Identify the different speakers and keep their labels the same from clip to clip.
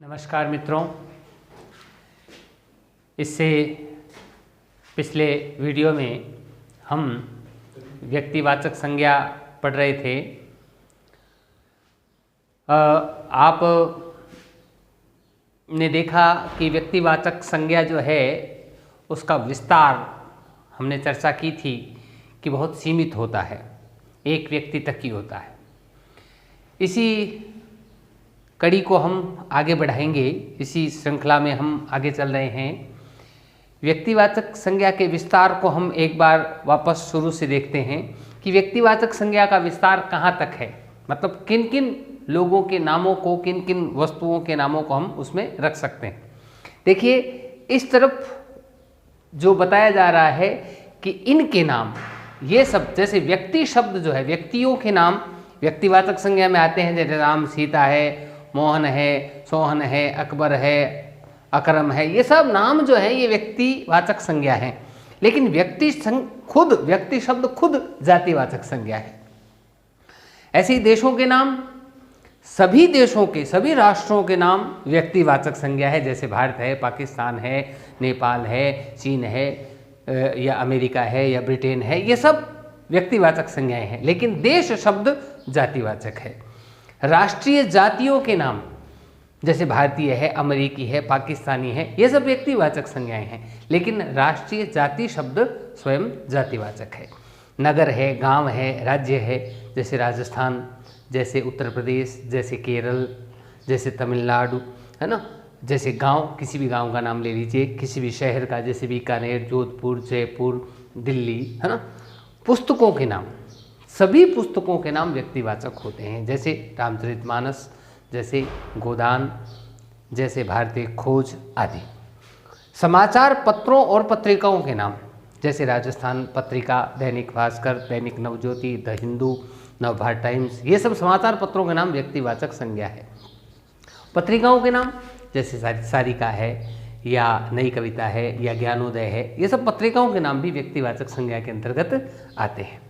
Speaker 1: नमस्कार मित्रों, इससे पिछले वीडियो में हम व्यक्तिवाचक संज्ञा पढ़ रहे थे। आप ने देखा कि व्यक्तिवाचक संज्ञा जो है उसका विस्तार हमने चर्चा की थी कि बहुत सीमित होता है, एक व्यक्ति तक ही होता है। इसी कड़ी को हम आगे बढ़ाएंगे, इसी श्रृंखला में हम आगे चल रहे हैं। व्यक्तिवाचक संज्ञा के विस्तार को हम एक बार वापस शुरू से देखते हैं कि व्यक्तिवाचक संज्ञा का विस्तार कहाँ तक है, मतलब किन किन लोगों के नामों को, किन किन वस्तुओं के नामों को हम उसमें रख सकते हैं। देखिए, इस तरफ जो बताया जा रहा है कि इनके नाम, ये सब जैसे व्यक्ति शब्द जो है, व्यक्तियों के नाम व्यक्तिवाचक संज्ञा में आते हैं। जैसे राम, सीता है, मोहन है, सोहन है, अकबर है, अकरम है, ये सब नाम जो है ये व्यक्तिवाचक संज्ञा है। लेकिन व्यक्ति शब्द खुद जातिवाचक संज्ञा है। ऐसे ही देशों के नाम, सभी देशों के, सभी राष्ट्रों के नाम व्यक्तिवाचक संज्ञा है। जैसे भारत है, पाकिस्तान है, नेपाल है, चीन है, या अमेरिका है, या ब्रिटेन है, ये सब व्यक्तिवाचक संज्ञाएं हैं। लेकिन देश शब्द जातिवाचक है। राष्ट्रीय जातियों के नाम जैसे भारतीय है, अमेरिकी है, पाकिस्तानी है, ये सब व्यक्तिवाचक संज्ञाएं हैं। लेकिन राष्ट्रीय जाति शब्द स्वयं जातिवाचक है। नगर है, गांव है, राज्य है, जैसे राजस्थान, जैसे उत्तर प्रदेश, जैसे केरल, जैसे तमिलनाडु, है ना। जैसे गांव, किसी भी गांव का नाम ले लीजिए, किसी भी शहर का, जैसे बीकानेर, जोधपुर, जयपुर, दिल्ली, है ना। पुस्तकों के नाम, सभी पुस्तकों के नाम व्यक्तिवाचक होते हैं। जैसे रामचरितमानस, जैसे गोदान, जैसे भारतीय खोज आदि। समाचार पत्रों और पत्रिकाओं के नाम, जैसे राजस्थान पत्रिका, दैनिक भास्कर, दैनिक नवज्योति, द हिंदू, नवभारत टाइम्स, ये सब समाचार पत्रों के नाम व्यक्तिवाचक संज्ञा है। पत्रिकाओं के नाम जैसे सारिका है, या नई कविता है, या ज्ञानोदय है, ये सब पत्रिकाओं के नाम भी व्यक्तिवाचक संज्ञा के अंतर्गत आते हैं।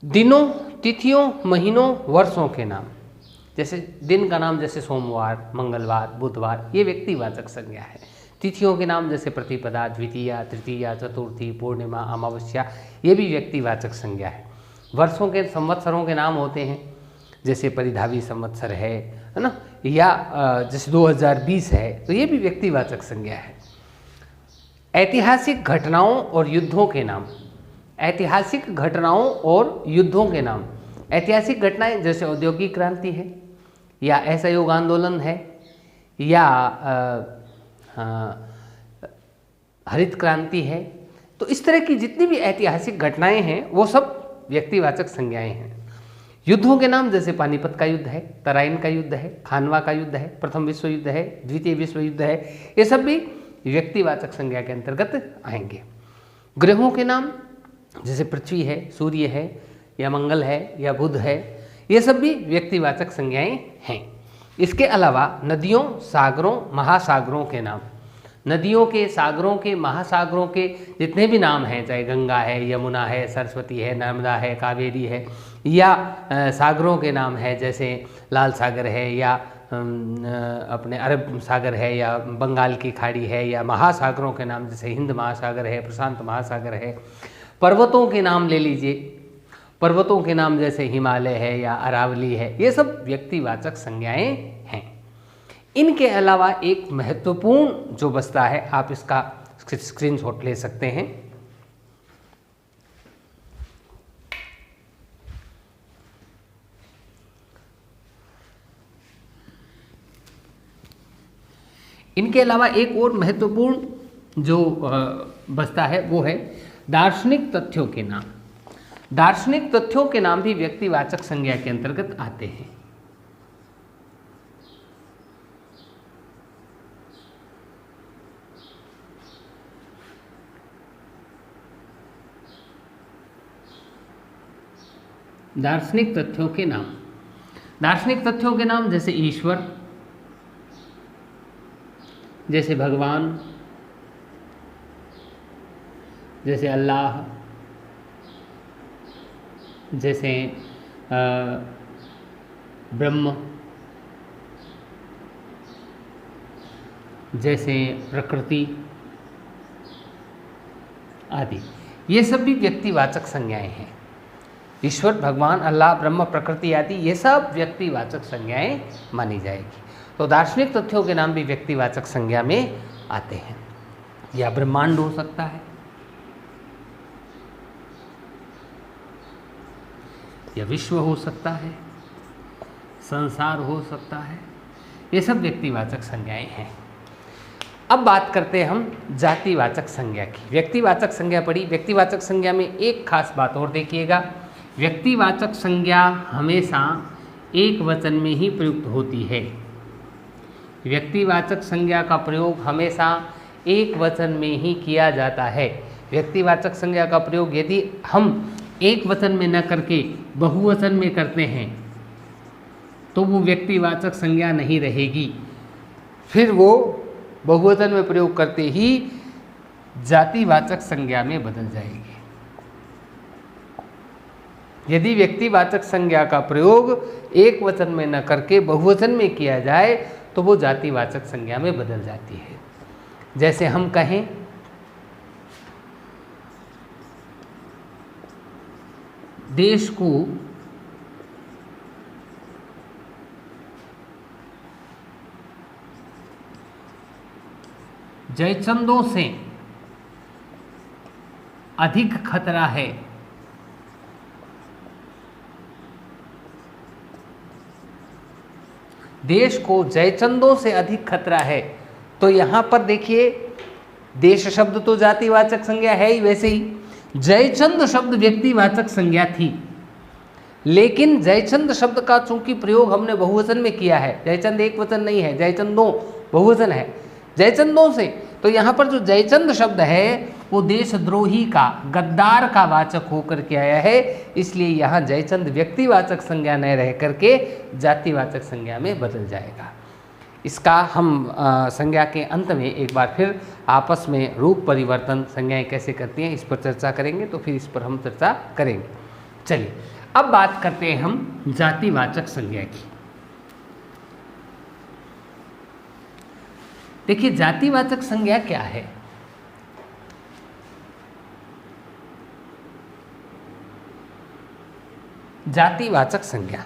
Speaker 1: दिनों, तिथियों, महीनों, वर्षों के नाम, जैसे दिन का नाम जैसे सोमवार, मंगलवार, बुधवार, ये व्यक्तिवाचक संज्ञा है। तिथियों के नाम जैसे प्रतिपदा, द्वितीया, तृतीया, चतुर्थी, पूर्णिमा, अमावस्या, ये भी व्यक्तिवाचक संज्ञा है। वर्षों के, संवत्सरों के नाम होते हैं, जैसे परिधावी संवत्सर है ना, या जैसे 2020 है, तो ये भी व्यक्तिवाचक संज्ञा है। ऐतिहासिक घटनाओं और युद्धों के नाम, ऐतिहासिक घटनाओं और युद्धों के नाम, ऐतिहासिक घटनाएं जैसे औद्योगिक क्रांति है, या असहयोग आंदोलन है, या हरित क्रांति है, तो इस तरह की जितनी भी ऐतिहासिक घटनाएं हैं वो सब व्यक्तिवाचक संज्ञाएं हैं। युद्धों के नाम जैसे पानीपत का युद्ध है, तराइन का युद्ध है, खानवा का युद्ध है, प्रथम विश्व युद्ध है, द्वितीय विश्व युद्ध है, ये सब भी व्यक्तिवाचक संज्ञा के अंतर्गत आएंगे। ग्रहों के नाम जैसे पृथ्वी है, सूर्य है, या मंगल है, या बुध है, ये सब भी व्यक्तिवाचक संज्ञाएं हैं। इसके अलावा नदियों, सागरों, महासागरों के नाम, नदियों के, सागरों के, महासागरों के जितने भी नाम हैं, चाहे गंगा है, यमुना है, सरस्वती है, नर्मदा है, कावेरी है, या सागरों के नाम है जैसे लाल सागर है, या अपने अरब सागर है, या बंगाल की खाड़ी है, या महासागरों के नाम जैसे हिंद महासागर है, प्रशांत महासागर है। पर्वतों के नाम ले लीजिए, पर्वतों के नाम जैसे हिमालय है, या अरावली है, ये सब व्यक्तिवाचक संज्ञाएं हैं। इनके अलावा एक महत्वपूर्ण जो बचता है, आप इसका स्क्रीनशॉट ले सकते हैं। इनके अलावा एक और महत्वपूर्ण जो बचता है वो है दार्शनिक तथ्यों के नाम। दार्शनिक तथ्यों के नाम भी व्यक्तिवाचक संज्ञा के अंतर्गत आते हैं। दार्शनिक तथ्यों के नाम, दार्शनिक तथ्यों के नाम जैसे ईश्वर, जैसे भगवान, जैसे अल्लाह, जैसे ब्रह्म, जैसे प्रकृति आदि, ये सब भी व्यक्तिवाचक संज्ञाएं हैं। ईश्वर, भगवान, अल्लाह, ब्रह्म, प्रकृति आदि ये सब व्यक्तिवाचक संज्ञाएं मानी जाएगी। तो दार्शनिक तथ्यों के नाम भी व्यक्तिवाचक संज्ञा में आते हैं। या ब्रह्मांड हो सकता है, या विश्व हो सकता है, संसार हो सकता है, ये सब व्यक्तिवाचक संज्ञाएं हैं। अब बात करते हैं हम जातिवाचक संज्ञा की। व्यक्तिवाचक संज्ञा पढ़ी, व्यक्तिवाचक संज्ञा में एक खास बात और देखिएगा, व्यक्तिवाचक संज्ञा हमेशा एक वचन में ही प्रयुक्त होती है। व्यक्तिवाचक संज्ञा का प्रयोग हमेशा एक वचन में ही किया जाता है। व्यक्तिवाचक संज्ञा का प्रयोग यदि हम एक वचन में न करके बहुवचन में करते हैं तो वो व्यक्तिवाचक संज्ञा नहीं रहेगी, फिर वो बहुवचन में प्रयोग करते ही जातिवाचक संज्ञा में बदल जाएगी। यदि व्यक्तिवाचक संज्ञा का प्रयोग एक वचन में न करके बहुवचन में किया जाए तो वो जातिवाचक संज्ञा में बदल जाती है। जैसे हम कहें देश को जयचंदों से अधिक खतरा है, देश को जयचंदों से अधिक खतरा है, तो यहाँ पर देखिए देश शब्द तो जातिवाचक संज्ञा है ही, वैसे ही जयचंद शब्द व्यक्तिवाचक संज्ञा थी, लेकिन जयचंद शब्द का चूंकि प्रयोग हमने बहुवचन में किया है, जयचंद एक वचन नहीं है, जयचंदों बहुवचन है, जयचंदों से, तो यहाँ पर जो जयचंद शब्द है वो देशद्रोही का, गद्दार का वाचक होकर के आया है, इसलिए यहाँ जयचंद व्यक्तिवाचक संज्ञा न रह करके जातिवाचक संज्ञा में बदल जाएगा। इसका हम संज्ञा के अंत में एक बार फिर आपस में रूप परिवर्तन संज्ञाएं कैसे करती हैं इस पर चर्चा करेंगे, तो फिर इस पर हम चर्चा करेंगे। चलिए अब बात करते हैं हम जातिवाचक संज्ञा की। देखिए जातिवाचक संज्ञा क्या है। जातिवाचक संज्ञा,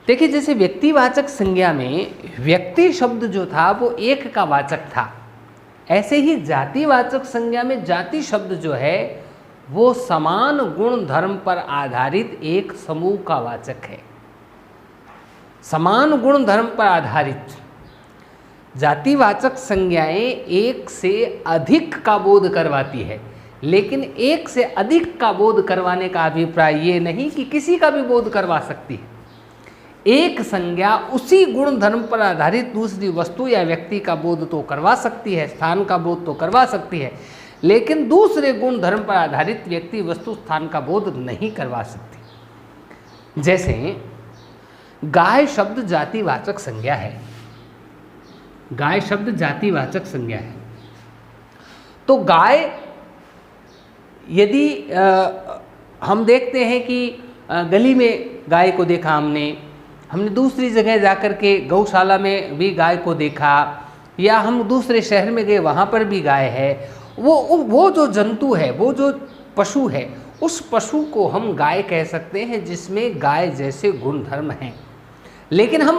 Speaker 1: देखिए जैसे व्यक्तिवाचक संज्ञा में व्यक्ति शब्द जो था वो एक का वाचक था, ऐसे ही जातिवाचक संज्ञा में जाति शब्द जो है वो समान गुण धर्म पर आधारित एक समूह का वाचक है। समान गुण धर्म पर आधारित जातिवाचक संज्ञाएं एक से अधिक का बोध करवाती है, लेकिन एक से अधिक का बोध करवाने का अभिप्राय ये नहीं कि किसी का भी बोध करवा सकती है। एक संज्ञा उसी गुण धर्म पर आधारित दूसरी वस्तु या व्यक्ति का बोध तो करवा सकती है, स्थान का बोध तो करवा सकती है, लेकिन दूसरे गुण धर्म पर आधारित व्यक्ति वस्तु स्थान का बोध नहीं करवा सकती। जैसे गाय शब्द जातिवाचक संज्ञा है, गाय शब्द जातिवाचक संज्ञा है, तो गाय यदि हम देखते हैं कि गली में गाय को देखा हमने दूसरी जगह जाकर के गौशाला में भी गाय को देखा, या हम दूसरे शहर में गए वहाँ पर भी गाय है, वो जो जंतु है, वो जो पशु है, उस पशु को हम गाय कह सकते हैं जिसमें गाय जैसे गुण धर्म हैं। लेकिन हम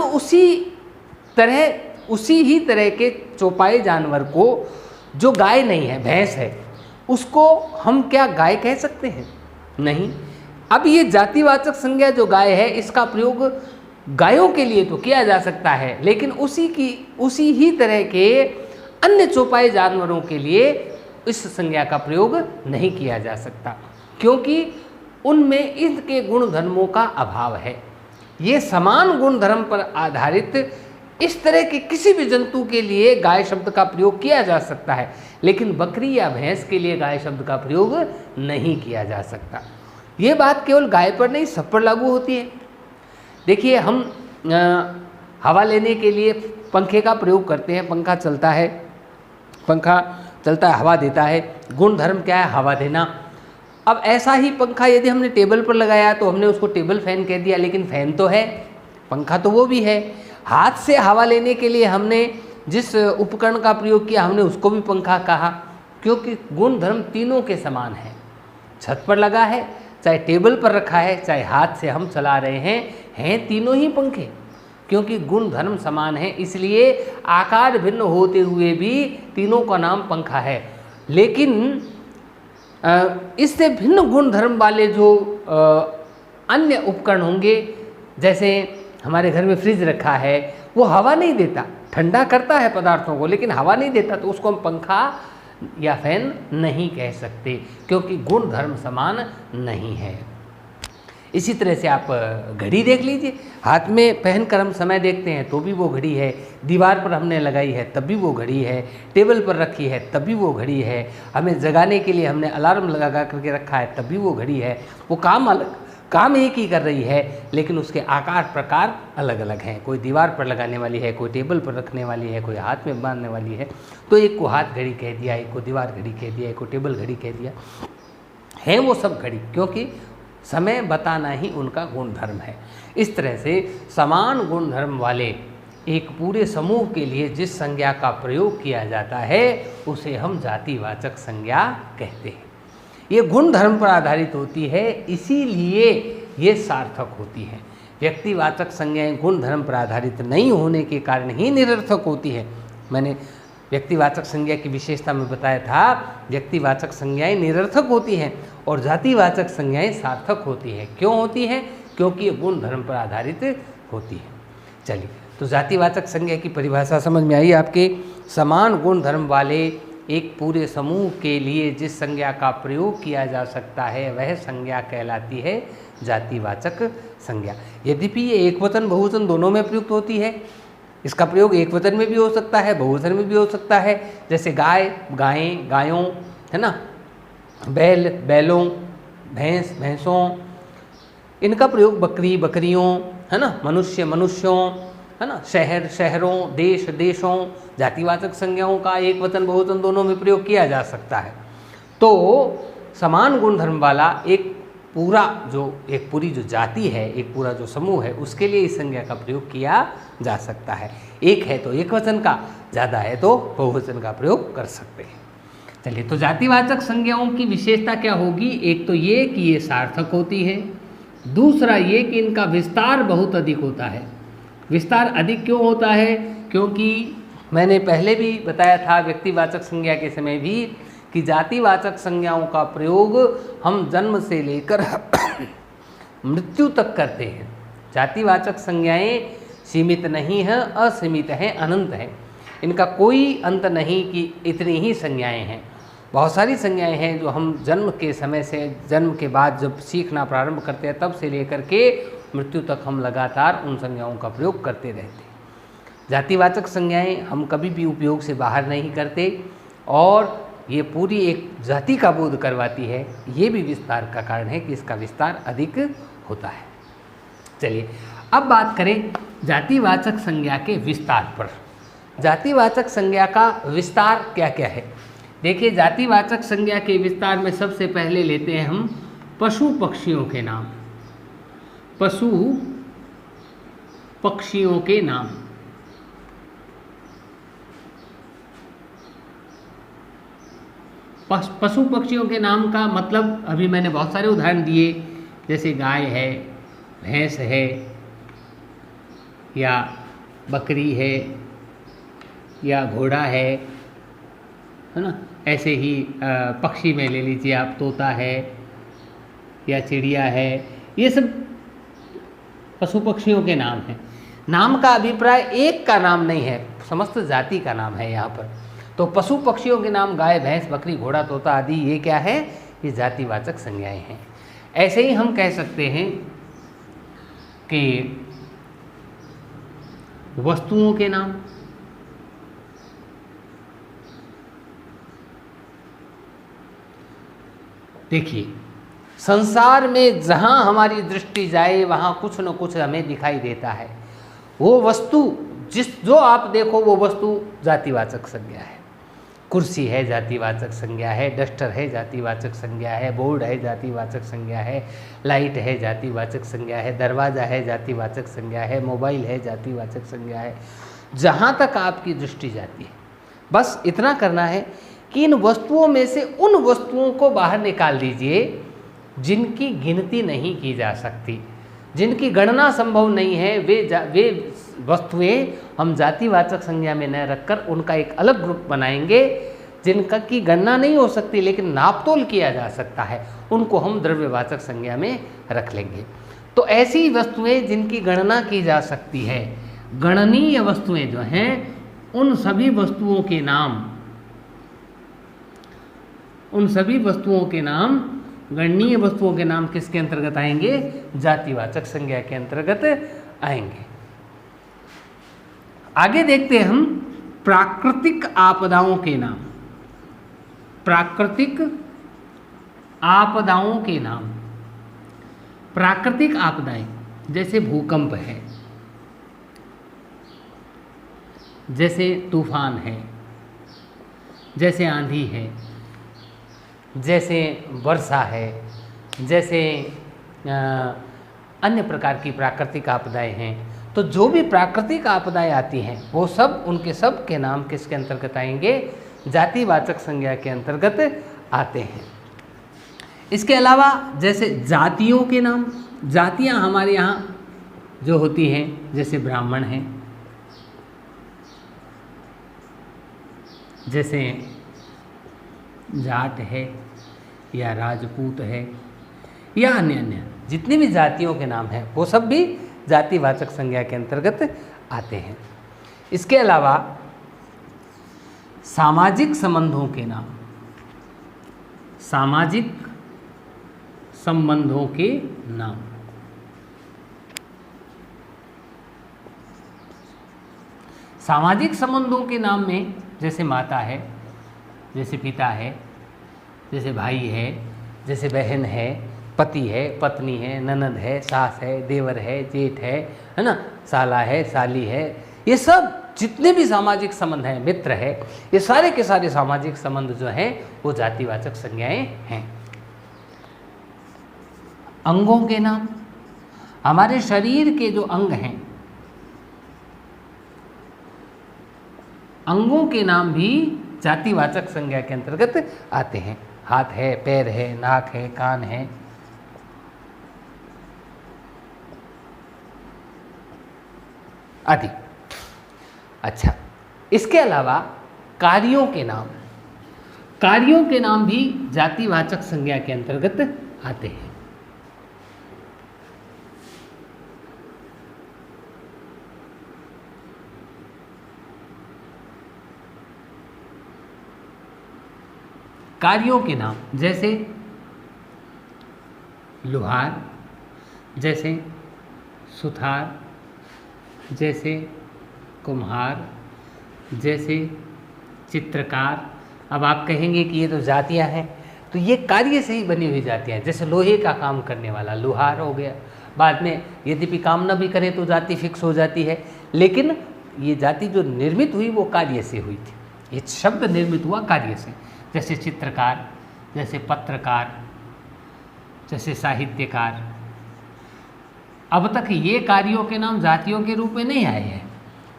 Speaker 1: उसी ही तरह के चौपाई जानवर को जो गाय नहीं है, भैंस है, उसको हम क्या गाय कह सकते हैं? नहीं। अब ये जातिवाचक संज्ञा जो गाय है इसका प्रयोग गायों के लिए तो किया जा सकता है, लेकिन उसी ही तरह के अन्य चौपाई जानवरों के लिए इस संज्ञा का प्रयोग नहीं किया जा सकता, क्योंकि उनमें इनके गुण धर्मों का अभाव है। ये समान गुण धर्म पर आधारित इस तरह के किसी भी जंतु के लिए गाय शब्द का प्रयोग किया जा सकता है, लेकिन बकरी या भैंस के लिए गाय शब्द का प्रयोग नहीं किया जा सकता। ये बात केवल गाय पर नहीं, सब पर लागू होती है। देखिए हम हवा लेने के लिए पंखे का प्रयोग करते हैं, पंखा चलता है, हवा देता है, गुण धर्म क्या है? हवा देना। अब ऐसा ही पंखा यदि हमने टेबल पर लगाया तो हमने उसको टेबल फैन कह दिया, लेकिन फैन तो है, पंखा तो वो भी है। हाथ से हवा लेने के लिए हमने जिस उपकरण का प्रयोग किया हमने उसको भी पंखा कहा, क्योंकि गुण धर्म तीनों के समान हैं। छत पर लगा है, चाहे टेबल पर रखा है, चाहे हाथ से हम चला रहे हैं तीनों ही पंखे, क्योंकि गुण धर्म समान है। इसलिए आकार भिन्न होते हुए भी तीनों का नाम पंखा है। लेकिन इससे भिन्न गुण धर्म वाले जो अन्य उपकरण होंगे, जैसे हमारे घर में फ्रिज रखा है, वो हवा नहीं देता, ठंडा करता है पदार्थों को लेकिन हवा नहीं देता, तो उसको हम पंखा या फैन नहीं कह सकते, क्योंकि गुण धर्म समान नहीं है। इसी तरह से आप घड़ी देख लीजिए, हाथ में पहनकर हम समय देखते हैं तो भी वो घड़ी है, दीवार पर हमने लगाई है तब भी वो घड़ी है, टेबल पर रखी है तब भी वो घड़ी है, हमें जगाने के लिए हमने अलार्म लगा करके रखा है तब भी वो घड़ी है। वो काम एक ही कर रही है, लेकिन उसके आकार प्रकार अलग अलग हैं। कोई दीवार पर लगाने वाली है, कोई टेबल पर रखने वाली है, कोई हाथ में बांधने वाली है, तो एक को हाथ घड़ी कह दिया, एक को दीवार घड़ी कह दिया, एक को टेबल घड़ी कह दिया, है वो सब घड़ी, क्योंकि समय बताना ही उनका गुण धर्म है। इस तरह से समान गुण धर्म वाले एक पूरे समूह के लिए जिस संज्ञा का प्रयोग किया जाता है उसे हम जातिवाचक संज्ञा कहते हैं। ये गुण धर्म पर आधारित होती है, इसीलिए ये सार्थक होती है। व्यक्तिवाचक संज्ञाएं गुण धर्म पर आधारित नहीं होने के कारण ही निरर्थक होती है। मैंने व्यक्तिवाचक संज्ञा की विशेषता में बताया था, व्यक्तिवाचक संज्ञाएं निरर्थक होती हैं और जातिवाचक संज्ञाएं सार्थक होती हैं। क्यों होती हैं? क्योंकि ये गुण धर्म पर आधारित होती है। चलिए, तो जातिवाचक संज्ञा की परिभाषा समझ में आई आपके। समान गुण धर्म वाले एक पूरे समूह के लिए जिस संज्ञा का प्रयोग किया जा सकता है वह संज्ञा कहलाती है जातिवाचक संज्ञा। यद्यपि ये एकवचन बहुवचन दोनों में प्रयुक्त होती है, इसका प्रयोग एकवचन में भी हो सकता है, बहुवचन में भी हो सकता है। जैसे गाय, गायें, गायों, है ना, बैल, बैलों, भैंस, भैंसों, इनका प्रयोग बकरी, बकरियों, है ना, मनुष्य, मनुष्यों, है ना, शहर, शहरों, देश, देशों, जातिवाचक संज्ञाओं का एक वचन बहुवचन दोनों में प्रयोग किया जा सकता है। तो समान गुण धर्म वाला एक पूरी जो जाति है, एक पूरा जो समूह है, उसके लिए इस संज्ञा का प्रयोग किया जा सकता है। एक है तो एक वचन का, ज़्यादा है तो बहुवचन का प्रयोग कर सकते हैं। चलिए, तो जातिवाचक संज्ञाओं की विशेषता क्या होगी? एक तो ये कि ये सार्थक होती है, दूसरा ये कि इनका विस्तार बहुत अधिक होता है। विस्तार अधिक क्यों होता है? क्योंकि मैंने पहले भी बताया था व्यक्तिवाचक संज्ञा के समय भी कि जातिवाचक संज्ञाओं का प्रयोग हम जन्म से लेकर मृत्यु तक करते हैं। जातिवाचक संज्ञाएं सीमित नहीं हैं, असीमित हैं, अनंत हैं। इनका कोई अंत नहीं कि इतनी ही संज्ञाएं हैं। बहुत सारी संज्ञाएं हैं जो हम जन्म के समय से, जन्म के बाद जब सीखना प्रारंभ करते हैं तब से लेकर के मृत्यु तक हम लगातार उन संज्ञाओं का प्रयोग करते रहते हैं। जातिवाचक संज्ञाएं हम कभी भी उपयोग से बाहर नहीं करते और ये पूरी एक जाति का बोध करवाती है। ये भी विस्तार का कारण है कि इसका विस्तार अधिक होता है। चलिए, अब बात करें जातिवाचक संज्ञा के विस्तार पर। जातिवाचक संज्ञा का विस्तार क्या क्या है? देखिए, जातिवाचक संज्ञा के विस्तार में सबसे पहले लेते हैं हम पशु पक्षियों के नाम। पशु पक्षियों के नाम। पशु पक्षियों के नाम का मतलब अभी मैंने बहुत सारे उदाहरण दिए, जैसे गाय है, भैंस है, या बकरी है, या घोड़ा है ना। ऐसे ही पक्षी में ले लीजिए आप, तोता है या चिड़िया है। ये सब पशु पक्षियों के नाम हैं। नाम का अभिप्राय एक का नाम नहीं है, समस्त जाति का नाम है यहाँ पर। तो पशु पक्षियों के नाम गाय, भैंस, बकरी, घोड़ा, तोता आदि ये क्या है? ये जातिवाचक संज्ञाएं हैं। ऐसे ही हम कह सकते हैं कि वस्तुओं के नाम, देखिए संसार में जहाँ हमारी दृष्टि जाए वहाँ कुछ न कुछ हमें दिखाई देता है। वो वस्तु जो आप देखो वो वस्तु जातिवाचक संज्ञा है। कुर्सी है, जातिवाचक संज्ञा है। डस्टर है, जातिवाचक संज्ञा है। बोर्ड है, जातिवाचक संज्ञा है। लाइट है, जातिवाचक संज्ञा है। दरवाज़ा है, जातिवाचक संज्ञा है। मोबाइल है, जातिवाचक संज्ञा है। जहाँ तक आपकी दृष्टि जाती है। बस इतना करना है कि इन वस्तुओं में से उन वस्तुओं को बाहर निकाल दीजिए जिनकी गिनती नहीं की जा सकती, जिनकी गणना संभव नहीं है। वे वस्तुएं हम जातिवाचक संज्ञा में न रखकर उनका एक अलग ग्रुप बनाएंगे जिनका की गणना नहीं हो सकती लेकिन नापतोल किया जा सकता है, उनको हम द्रव्यवाचक संज्ञा में रख लेंगे। तो ऐसी वस्तुएं जिनकी गणना की जा सकती है, गणनीय वस्तुएं जो हैं, उन सभी वस्तुओं के नाम गणनीय वस्तुओं के नाम किसके अंतर्गत आएंगे? जातिवाचक संज्ञा के अंतर्गत आएंगे। आगे देखते हैं हम प्राकृतिक आपदाओं के नाम। प्राकृतिक आपदाओं के नाम, प्राकृतिक आपदाएं जैसे भूकंप है, जैसे तूफान है, जैसे आंधी है, जैसे वर्षा है, जैसे अन्य प्रकार की प्राकृतिक आपदाएं हैं। तो जो भी प्राकृतिक आपदाएं आती हैं वो सब उनके सब के नाम किसके अंतर्गत आएंगे? जातिवाचक संज्ञा के अंतर्गत आते हैं। इसके अलावा जैसे जातियों के नाम, जातियां हमारे यहाँ जो होती हैं, जैसे ब्राह्मण हैं, जैसे जाट है या राजपूत है या अन्य जितनी भी जातियों के नाम हैं वो सब भी जातिवाचक संज्ञा के अंतर्गत आते हैं। इसके अलावा सामाजिक संबंधों के नाम, सामाजिक संबंधों के नाम, सामाजिक संबंधों के नाम में जैसे माता है, जैसे पिता है, जैसे भाई है, जैसे बहन है, पति है, पत्नी है, ननद है, सास है, देवर है, जेठ है ना, साला है, साली है, ये सब जितने भी सामाजिक संबंध हैं, मित्र है, ये सारे के सारे सामाजिक संबंध जो हैं वो जातिवाचक संज्ञाएं हैं। अंगों के नाम, हमारे शरीर के जो अंग हैं, अंगों के नाम भी जातिवाचक संज्ञा के अंतर्गत आते हैं। हाथ है, पैर है, नाक है, कान है, आदि। अच्छा, इसके अलावा कार्यों के नाम, कार्यों के नाम भी जातिवाचक संज्ञा के अंतर्गत आते हैं। कार्यों के नाम जैसे लुहार, जैसे सुथार, जैसे कुम्हार, जैसे चित्रकार। अब आप कहेंगे कि ये तो जातियां हैं, तो ये कार्य से ही बनी हुई जातियां हैं। जैसे लोहे का काम करने वाला लुहार हो गया। बाद में यद्यपि काम न भी करें तो जाति फिक्स हो जाती है, लेकिन ये जाति जो निर्मित हुई वो कार्य से हुई थी। ये शब्द निर्मित हुआ कार्य से। जैसे चित्रकार, जैसे पत्रकार, जैसे साहित्यकार। अब तक ये कार्यों के नाम जातियों के रूप में नहीं आए हैं।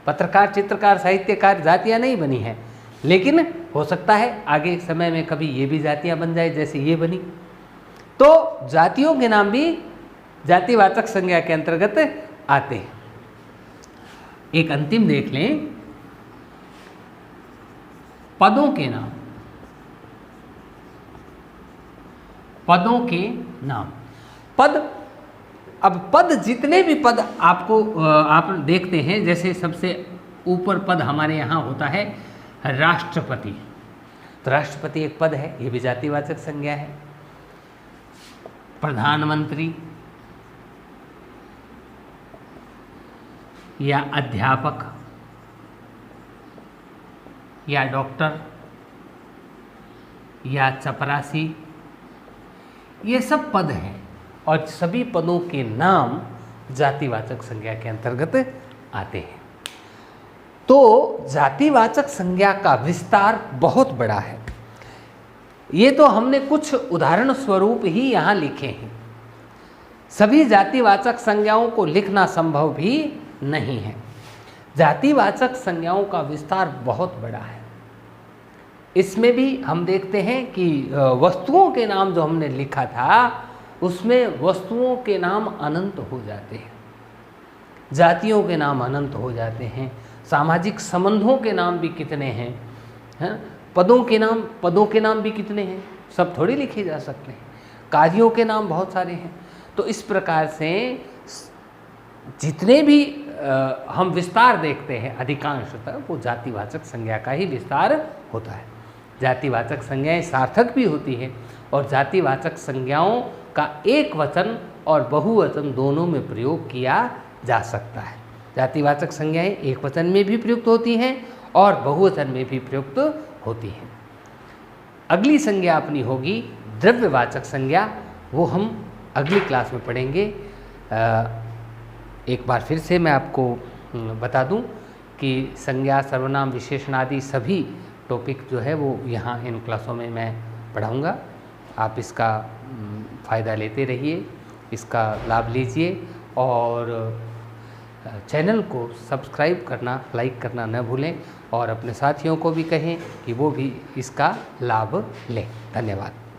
Speaker 1: पत्रकार, चित्रकार, साहित्यकार जातियां नहीं बनी हैं, लेकिन हो सकता है आगे समय में कभी ये भी जातियां बन जाए, जैसे ये बनी। तो जातियों के नाम भी जातिवाचक संज्ञा के अंतर्गत आते हैं। एक अंतिम देख लें, पदों के नाम, पदों के नाम। पद, अब पद जितने भी पद आपको आप देखते हैं, जैसे सबसे ऊपर पद हमारे यहाँ होता है राष्ट्रपति। तो राष्ट्रपति एक पद है, ये भी जातिवाचक संज्ञा है। प्रधानमंत्री या अध्यापक या डॉक्टर या चपरासी, ये सब पद हैं और सभी पदों के नाम जातिवाचक संज्ञा के अंतर्गत आते हैं। तो जातिवाचक संज्ञा का विस्तार बहुत बड़ा है। ये तो हमने कुछ उदाहरण स्वरूप ही यहाँ लिखे हैं। सभी जातिवाचक संज्ञाओं को लिखना संभव भी नहीं है। जातिवाचक संज्ञाओं का विस्तार बहुत बड़ा है। इसमें भी हम देखते हैं कि वस्तुओं के नाम जो हमने लिखा था उसमें वस्तुओं के नाम अनंत हो जाते हैं, जातियों के नाम अनंत हो जाते हैं, सामाजिक संबंधों के नाम भी कितने हैं, हैं? पदों के नाम भी कितने हैं, सब थोड़ी लिखे जा सकते हैं, कार्यों के नाम बहुत सारे हैं। तो इस प्रकार से जितने भी हम विस्तार देखते हैं अधिकांशतः वो जातिवाचक संज्ञा का ही विस्तार होता है। जातिवाचक संज्ञाएं सार्थक भी होती हैं और जातिवाचक संज्ञाओं का एक वचन और बहुवचन दोनों में प्रयोग किया जा सकता है। जातिवाचक संज्ञाएं एक वचन में भी प्रयुक्त होती हैं और बहुवचन में भी प्रयुक्त होती हैं। अगली संज्ञा अपनी होगी द्रव्यवाचक संज्ञा, वो हम अगली क्लास में पढ़ेंगे। एक बार फिर से मैं आपको बता दूं कि संज्ञा, सर्वनाम, विशेषण आदि सभी टॉपिक जो है वो यहाँ इन क्लासों में मैं पढ़ाऊँगा। आप इसका फ़ायदा लेते रहिए, इसका लाभ लीजिए और चैनल को सब्सक्राइब करना, लाइक करना न भूलें और अपने साथियों को भी कहें कि वो भी इसका लाभ लें। धन्यवाद।